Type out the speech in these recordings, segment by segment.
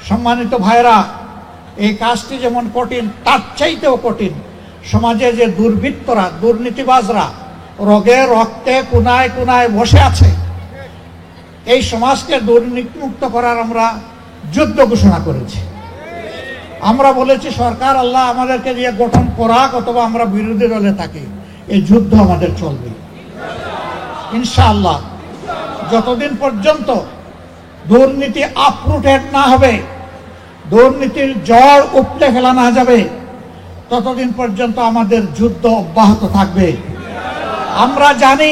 সম্মানিত ভাইরা, এই কাজটি যেমন কঠিন তার চাইতেও কঠিন সমাজে যে দুর্বৃত্তরা, দুর্নীতিবাজরা রোগে রক্তে কোনায় কোনায় বসে আছে, এই সমাজকে দুর্নীতিমুক্ত করার আমরা যুদ্ধ ঘোষণা করেছি। আমরা বলেছি সরকার আল্লাহ আমাদেরকে দিয়ে গঠন করাক, অথবা আমরা বিরোধী দলে থাকি, এই যুদ্ধ আমাদের চলবে ইনশাআল্লাহ। যতদিন পর্যন্ত দুর্নীতি আপরুটেড না হবে, দুর্নীতির জড় উপড়ে ফেলা না যাবে, ততদিন পর্যন্ত আমাদের যুদ্ধ অব্যাহত থাকবে। আমরা জানি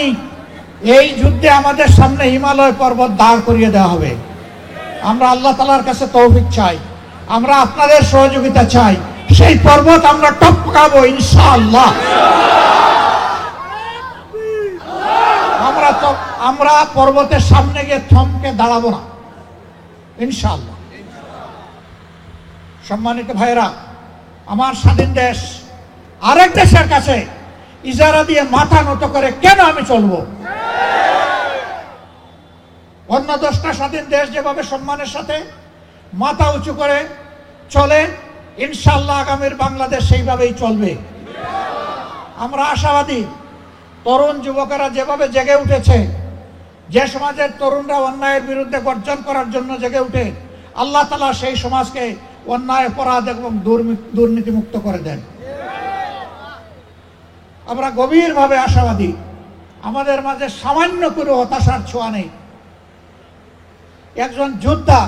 এই যুদ্ধে আমাদের সামনে হিমালয় পর্বত দাঁড় করিয়ে দেওয়া হবে। আমরা আল্লাহ তাআলার কাছে তৌফিক চাই, আমরা আপনাদের সহযোগিতা চাই, সেই পর্বত আমরা টপকাবো ইনশাআল্লাহ। আমরা পর্বতের সামনে গিয়ে থমকে দাঁড়াবো না ইনশাআল্লাহ। সম্মানিত ভাইরা, আমার স্বাধীন দেশ আরেক দেশের কাছে ইজারা দিয়ে মাথা নত করে কেন আমি চলবো? অন্য 10টা স্বাধীন দেশ যেভাবে সম্মানের সাথে মাথা উঁচু করে চলে, ইনশাআল্লাহ আগামীর বাংলাদেশ সেইভাবেই চলবে। আমরা আশাবাদী, তরুণ যুবকেরা যেভাবে জেগে উঠেছে, যে সমাজের তরুণরা অন্যায়ের বিরুদ্ধে গর্জন করার জন্য জেগে উঠে, আল্লাহ তাআলা সেই সমাজকে অন্যায়, অপরাধ এবং দুর্নীতি মুক্ত করে দেন। আমরা গভীরভাবে আশাবাদী, আমাদের মাঝে সামান্য করে হতাশার ছোঁয়া নেই। একজন যোদ্ধা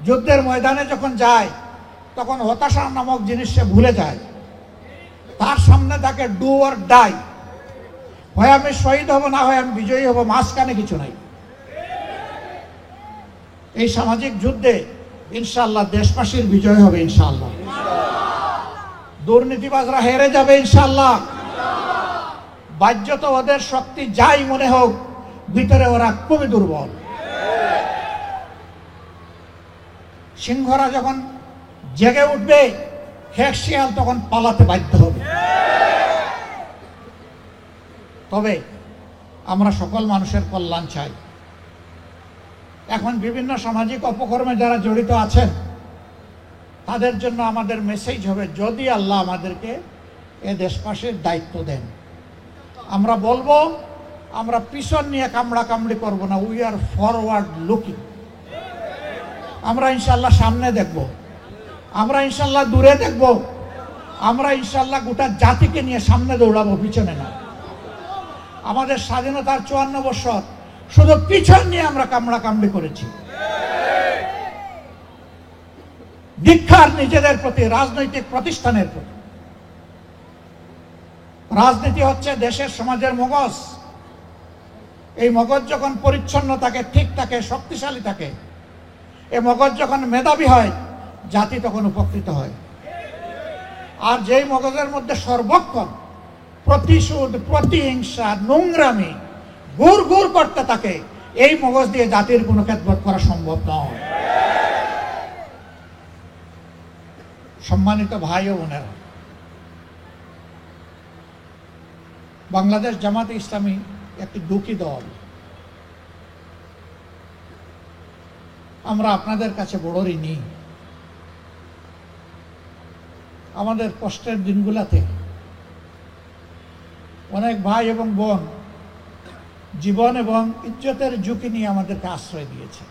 যুদ্ধের ময়দানে যখন যায়, তখন হতাশা নামক জিনিস সে ভুলে যায়। তার সামনে তাকে ডু অর ডাই, হয় আমি শহীদ হব, না হয় আমি বিজয়ী হব, মাঝখানে কিছু নাই। এই সামাজিক যুদ্ধে ইনশাআল্লাহ দেশবাসীর বিজয় হবে ইনশাআল্লাহ। দুর্নীতিবাজরা হেরে যাবে ইনশাআল্লাহ। বাহ্যত ওদের শক্তি যাই মনে হোক, ভিতরে ওরা খুবই দুর্বল। সিংহরা যখন জেগে উঠবে, হেক শিয়াল তখন পালাতে বাধ্য হবে। তবে আমরা সকল মানুষের কল্যাণ চাই। এখন বিভিন্ন সামাজিক অপকর্মে যারা জড়িত আছেন, তাদের জন্য আমাদের মেসেজ হবে, যদি আল্লাহ আমাদেরকে এ দেশবাসীর দায়িত্ব দেন, আমরা বলবো আমরা পিছন নিয়ে কামড়া কামড়ি করবো না, উই আর ফরওয়ার্ড লুকিং। আমরা ইনশাল্লাহ সামনে দেখব, আমরা ইনশাল্লাহ দূরে দেখব, আমরা ইনশাল্লাহ গোটা জাতিকে নিয়ে সামনে দৌড়াবো, পিছনে না। আমাদের স্বাধীনতার 54 বছর শুধু পিছন নিয়ে আমরা কামড়া কামড়ি করেছি। দীক্ষার নিজেদের প্রতি, রাজনৈতিক প্রতিষ্ঠানের প্রতি। রাজনীতি হচ্ছে দেশের সমাজের মগজ। এই মগজ যখন পরিচ্ছন্ন থাকে, ঠিক থাকে, শক্তিশালী থাকে, এই মগজ যখন মেধাবী হয়, জাতি তখন উপকৃত হয়। আর যেই মগজের মধ্যে সর্বক্ষণ প্রতিশোধ, প্রতিহিংসা, নোংরামি গুড় গুড় করতে থাকে, এই মগজ দিয়ে জাতির কোনো খেদমত করা সম্ভব নয়। সম্মানিত ভাই ও বোনেরা, বাংলাদেশ জামাতে ইসলামী একটি দুঃখী দল। আমরা আপনাদের কাছে বড় ঋণী। আমাদের কষ্টের দিনগুলোতে অনেক ভাই এবং বোন জীবন এবং ইজ্জতের ঝুঁকি নিয়ে আমাদেরকে আশ্রয় দিয়েছে।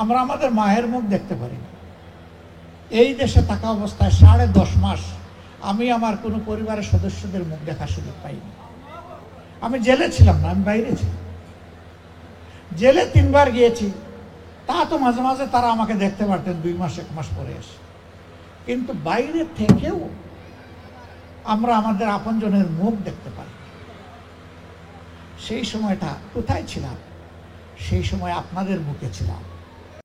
আমরা আমাদের মায়ের মুখ দেখতে পারি না। এই দেশে থাকা অবস্থায় 10.5 মাস আমি আমার কোনো পরিবারের সদস্যদের মুখ দেখার সুযোগ পাইনি। আমি জেলে ছিলাম না, আমি বাইরে ছিলাম। জেলে 3 বার গিয়েছি, তা তো মাঝে মাঝে তারা আমাকে দেখতে পারতেন 2 মাস 1 মাস পরে এসে। কিন্তু বাইরে থেকেও আমরা আমাদের আপনজনের মুখ দেখতে পাই। সেই সময়টা কোথায় ছিলাম? সেই সময় আপনাদের বুকে ছিলাম।